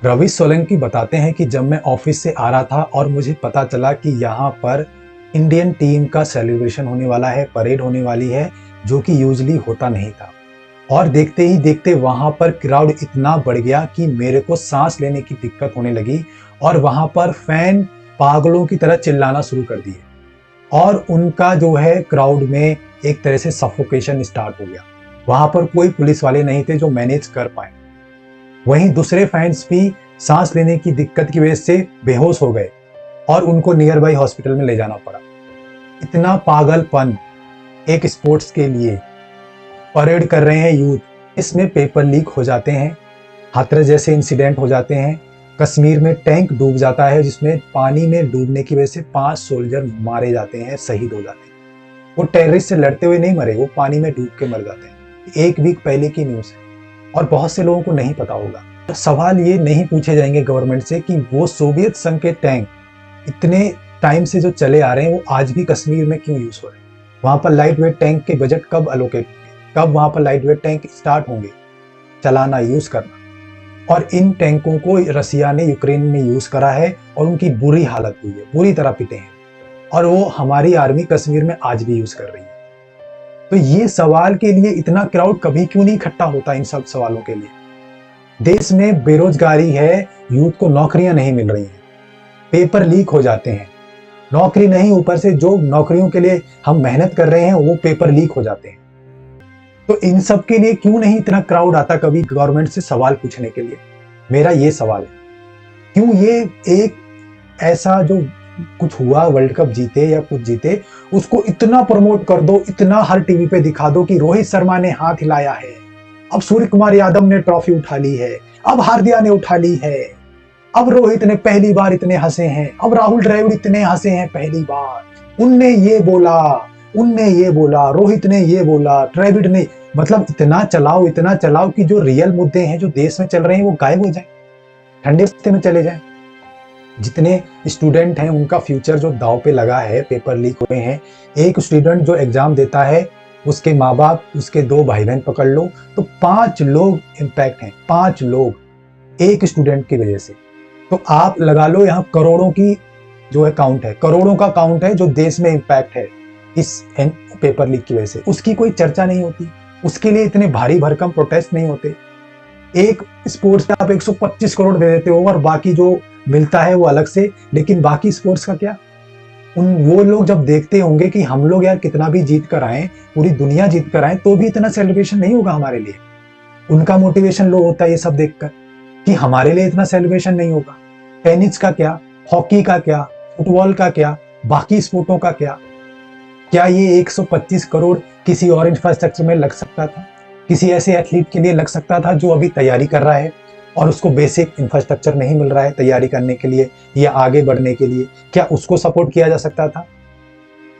रवि सोलंकी बताते हैं कि जब मैं ऑफिस से आ रहा था और मुझे पता चला कि यहाँ पर इंडियन टीम का सेलिब्रेशन होने वाला है, परेड होने वाली है, जो कि यूजली होता नहीं था। और देखते ही देखते वहाँ पर क्राउड इतना बढ़ गया कि मेरे को सांस लेने की दिक्कत होने लगी और वहाँ पर फैन पागलों की तरह चिल्लाना शुरू कर दिए और उनका जो है क्राउड में एक तरह से सफोकेशन स्टार्ट हो गया। वहाँ पर कोई पुलिस वाले नहीं थे जो मैनेज कर पाए। वहीं दूसरे फैंस भी सांस लेने की दिक्कत की वजह से बेहोश हो गए और उनको नियर बाई हॉस्पिटल में ले जाना पड़ा। इतना पागलपन एक स्पोर्ट्स के लिए। परेड कर रहे हैं यूथ, इसमें पेपर लीक हो जाते हैं, हाथरस जैसे इंसिडेंट हो जाते हैं। कश्मीर में टैंक डूब जाता है जिसमें पानी में डूबने की वजह से 5 सोल्जर मारे जाते हैं, शहीद हो जाते हैं। वो टेररिस्ट से लड़ते हुए नहीं मरे, वो पानी में डूब के मर जाते हैं। 1 वीक पहले की न्यूज़ है और बहुत से लोगों को नहीं पता होगा। तो सवाल ये नहीं पूछे जाएंगे गवर्नमेंट से कि वो सोवियत संघ के टैंक इतने टाइम से जो चले आ रहे हैं वो आज भी कश्मीर में क्यों यूज हो रहे हैं। वहां पर लाइट वेट टैंक के बजट कब अलोकेट होंगे, कब वहां पर लाइट वेट टैंक स्टार्ट होंगे चलाना, यूज करना। और इन टैंकों को रसिया ने यूक्रेन में यूज करा है और उनकी बुरी हालत हुई है, बुरी तरह पिटे हैं और वो हमारी आर्मी कश्मीर में आज भी यूज कर रही है। तो ये सवाल के लिए इतना क्राउड कभी क्यों नहीं इकट्ठा होता इन सब सवालों के लिए। देश में बेरोजगारी है, यूथ को नौकरियां नहीं मिल रही हैं, पेपर लीक हो जाते हैं, नौकरी नहीं, ऊपर से जो नौकरियों के लिए हम मेहनत कर रहे हैं वो पेपर लीक हो जाते हैं। तो इन सब के लिए क्यों नहीं इतना क्राउड आता कभी गवर्नमेंट से सवाल पूछने के लिए। मेरा ये सवाल है, क्यों ये एक ऐसा जो कुछ हुआ, वर्ल्ड कप जीते या कुछ जीते, उसको इतना प्रमोट कर दो, इतना हर टीवी पे दिखा दो कि रोहित शर्मा ने हाथ हिलाया है, अब सूर्य कुमार यादव ने ट्रॉफी उठा ली है, अब हार्दिया ने उठा ली है, अब रोहित ने पहली बार इतने हंसे हैं, अब राहुल द्रविड़ इतने हंसे हैं पहली बार, उनने ये बोला, उनने ये बोला, रोहित ने ये बोला, द्रविड़ ने। मतलब इतना चलाओ कि जो रियल मुद्दे हैं जो देश में चल रहे हैं वो गायब हो जाए, ठंडे रास्ते में चले जाएं। जितने स्टूडेंट हैं उनका फ्यूचर जो दांव पे लगा है, पेपर लीक हुए हैं। एक स्टूडेंट जो एग्जाम देता है, उसके माँ बाप, उसके 2 भाई बहन पकड़ लो तो 5 लोग इम्पैक्ट हैं, 5 लोग एक स्टूडेंट की वजह से। तो आप लगा लो यहाँ करोड़ों की जो है काउंट है, करोड़ों का काउंट है जो देश में इम्पैक्ट है इस पेपर लीक की वजह से। उसकी कोई चर्चा नहीं होती, उसके लिए इतने भारी भरकम प्रोटेस्ट नहीं होते। एक स्पोर्ट्स पे आप 125 करोड़ दे देते हो और बाकी जो मिलता है वो अलग से, लेकिन बाकी स्पोर्ट्स का क्या। वो लोग जब देखते होंगे कि हम लोग यार कितना भी जीत कर आए, पूरी दुनिया जीत कर आए, तो भी इतना सेलिब्रेशन नहीं होगा हमारे लिए। उनका मोटिवेशन लो होता है ये सब देखकर कि हमारे लिए इतना सेलिब्रेशन नहीं होगा। टेनिस का क्या, हॉकी का क्या, फुटबॉल का क्या, बाकी स्पोर्टों का क्या। क्या ये 125 करोड़ किसी और इंफ्रास्ट्रक्चर में लग सकता था, किसी ऐसे एथलीट के लिए लग सकता था जो अभी तैयारी कर रहा है और उसको बेसिक इंफ्रास्ट्रक्चर नहीं मिल रहा है तैयारी करने के लिए या आगे बढ़ने के लिए, क्या उसको सपोर्ट किया जा सकता था।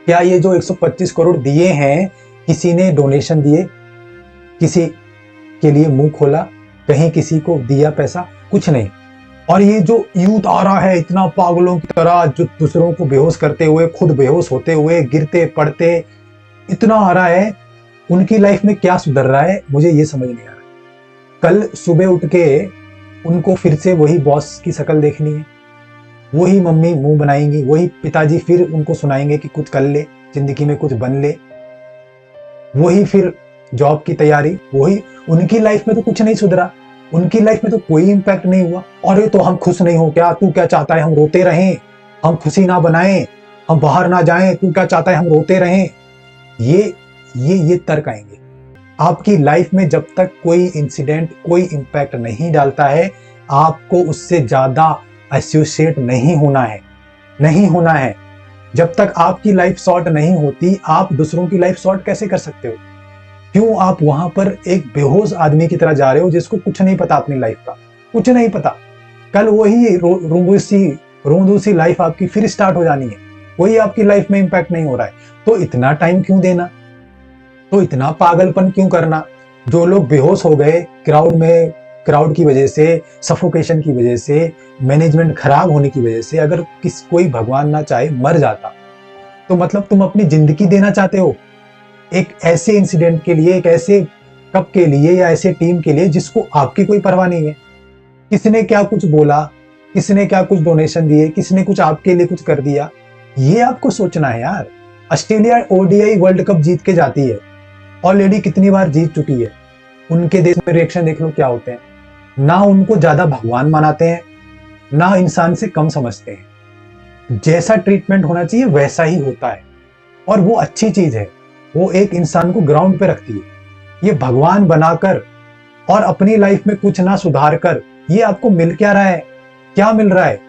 क्या ये जो 125 करोड़ दिए हैं, किसी ने डोनेशन दिए, किसी के लिए मुंह खोला, कहीं किसी को दिया पैसा, कुछ नहीं। और ये जो यूथ आ रहा है इतना पागलों की तरह, जो दूसरों को बेहोश करते हुए, खुद बेहोश होते हुए, गिरते पड़ते इतना आ रहा है, उनकी लाइफ में क्या सुधर रहा है मुझे ये समझ नहीं आ रहा। कल सुबह उठ के उनको फिर से वही बॉस की शक्ल देखनी है, वही मम्मी मुंह बनाएंगी, वही पिताजी फिर उनको सुनाएंगे कि कुछ कर ले, जिंदगी में कुछ बन ले, वही फिर जॉब की तैयारी, वही। उनकी लाइफ में तो कुछ नहीं सुधरा, उनकी लाइफ में तो कोई इंपैक्ट नहीं हुआ। अरे तो हम खुश नहीं हो क्या, तू क्या चाहता है हम रोते रहें, हम खुशी ना बनाएं, हम बाहर ना जाएं, तू क्या चाहता है हम रोते रहें। ये तर्क आएंगे। आपकी लाइफ में जब तक कोई इंसिडेंट, कोई इंपैक्ट नहीं डालता है, आपको उससे ज्यादा एसोसिएट नहीं होना है, नहीं होना है। जब तक आपकी लाइफ शॉर्ट नहीं होती, आप दूसरों की लाइफ शॉर्ट कैसे कर सकते हो। क्यों आप वहां पर एक बेहोश आदमी की तरह जा रहे हो जिसको कुछ नहीं पता अपनी लाइफ का, कुछ नहीं पता। कल वही रोंदूसी लाइफ आपकी फिर स्टार्ट हो जानी है, वही आपकी लाइफ में इंपैक्ट नहीं हो रहा है। तो इतना टाइम क्यों देना, तो इतना पागलपन क्यों करना। जो लोग बेहोश हो गए क्राउड में, क्राउड की वजह से, सफोकेशन की वजह से, मैनेजमेंट खराब होने की वजह से, अगर कोई भगवान ना चाहे मर जाता, तो मतलब तुम अपनी जिंदगी देना चाहते हो एक ऐसे इंसिडेंट के लिए, एक ऐसे कप के लिए या ऐसे टीम के लिए जिसको आपकी कोई परवाह नहीं है। किसने क्या कुछ बोला, किसने क्या कुछ डोनेशन दिए, किसने कुछ आपके लिए कुछ कर दिया, ये आपको सोचना है यार। ऑस्ट्रेलिया ओडीआई वर्ल्ड कप जीत के जाती है, ऑलरेडी कितनी बार जीत चुकी है। उनके देश में रिएक्शन देख लो क्या होते हैं। ना उनको ज्यादा भगवान मानते हैं, ना इंसान से कम समझते हैं। जैसा ट्रीटमेंट होना चाहिए वैसा ही होता है, और वो अच्छी चीज है। वो एक इंसान को ग्राउंड पे रखती है। ये भगवान बनाकर और अपनी लाइफ में कुछ ना सुधार कर ये आपको मिल क्या रहा है? क्या मिल रहा है?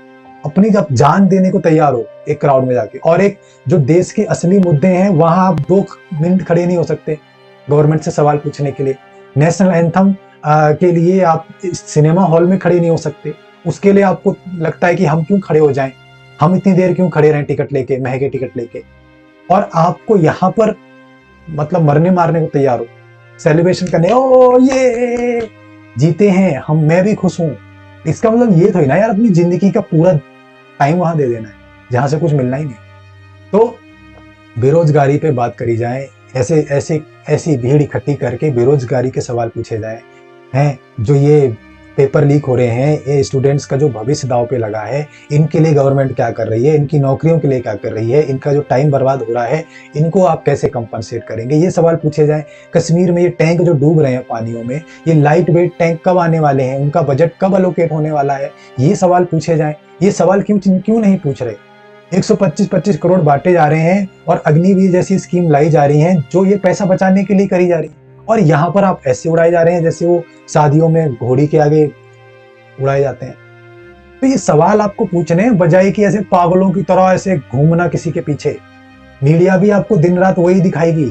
अपनी जब जान देने को तैयार हो एक क्राउड में जाके, और एक जो देश के असली मुद्दे हैं वहां आप 2 मिनट खड़े नहीं हो सकते गवर्नमेंट से सवाल पूछने के लिए। नेशनल एंथम के लिए आप सिनेमा हॉल में खड़े नहीं हो सकते। उसके लिए आपको लगता है कि हम क्यों खड़े हो जाएं, हम इतनी देर क्यों खड़े रहें टिकट लेके, महंगे टिकट लेके। और आपको यहाँ पर मतलब मरने मारने को तैयार हो, सेलिब्रेशन करने, ओ ये जीते हैं हम, मैं भी खुश हूं। इसका मतलब ये थोड़ी ना यार अपनी जिंदगी का पूरा टाइम वहां दे देना है जहां से कुछ मिलना ही नहीं। तो बेरोजगारी पे बात करी जाए, ऐसे ऐसे ऐसी भीड़ इकट्ठी करके बेरोजगारी के सवाल पूछे जाए हैं। जो ये पेपर लीक हो रहे हैं, ये स्टूडेंट्स का जो भविष्य दांव पे लगा है, इनके लिए गवर्नमेंट क्या कर रही है, इनकी नौकरियों के लिए क्या कर रही है, इनका जो टाइम बर्बाद हो रहा है, इनको आप कैसे कंपनसेट करेंगे, ये सवाल पूछे जाए। कश्मीर में ये टैंक जो डूब रहे हैं पानियों में, ये लाइट वेट टैंक कब आने वाले हैं, उनका बजट कब अलोकेट होने वाला है, ये सवाल पूछे जाए। ये सवाल क्यों नहीं पूछ रहे? 125-25 करोड़ बांटे जा रहे हैं और अग्निवीर जैसी स्कीम लाई जा रही है जो ये पैसा बचाने के लिए करी जा रही है, और यहाँ पर आप ऐसे उड़ाए जा रहे हैं जैसे वो शादियों में घोड़ी के आगे उड़ाए जाते हैं। तो ये सवाल आपको पूछने हैं बजाय कि ऐसे पागलों की तरह ऐसे घूमना किसी के पीछे। मीडिया भी आपको दिन रात वही दिखाएगी,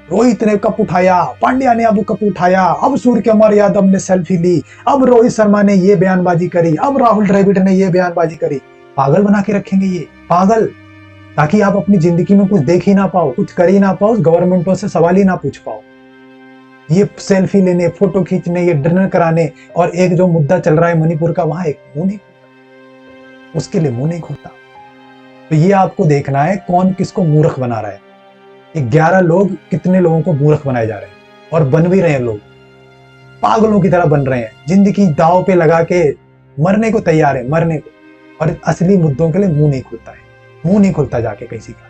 रोहित ने कप उठाया, पांड्या ने अब कप उठाया, अब सूर्य कुमार यादव ने सेल्फी ली, अब रोहित शर्मा ने ये बयानबाजी करी, अब राहुल द्रविड़ ने ये बयानबाजी करी। पागल बना के रखेंगे ये, पागल, ताकि आप अपनी जिंदगी में कुछ देख ही ना पाओ, कुछ कर ही ना पाओ, गवर्नमेंटों से सवाल ही ना पूछ पाओ। ये सेल्फी लेने, फोटो खींचने, ये डिनर कराने, और एक जो मुद्दा चल रहा है मणिपुर का, वहां एक मुंह नहीं खुलता, उसके लिए मुंह नहीं खुलता। तो ये आपको देखना है कौन किसको मूर्ख बना रहा है। ये 11 लोग कितने लोगों को मूर्ख बनाए जा रहे हैं, और बन भी रहे हैं। लोग पागलों की तरह बन रहे हैं, जिंदगी दांव पे लगा के मरने को तैयार है, मरने को, और असली मुद्दों के लिए मुंह नहीं खुलता है, मुंह नहीं खुलता जाके किसी का।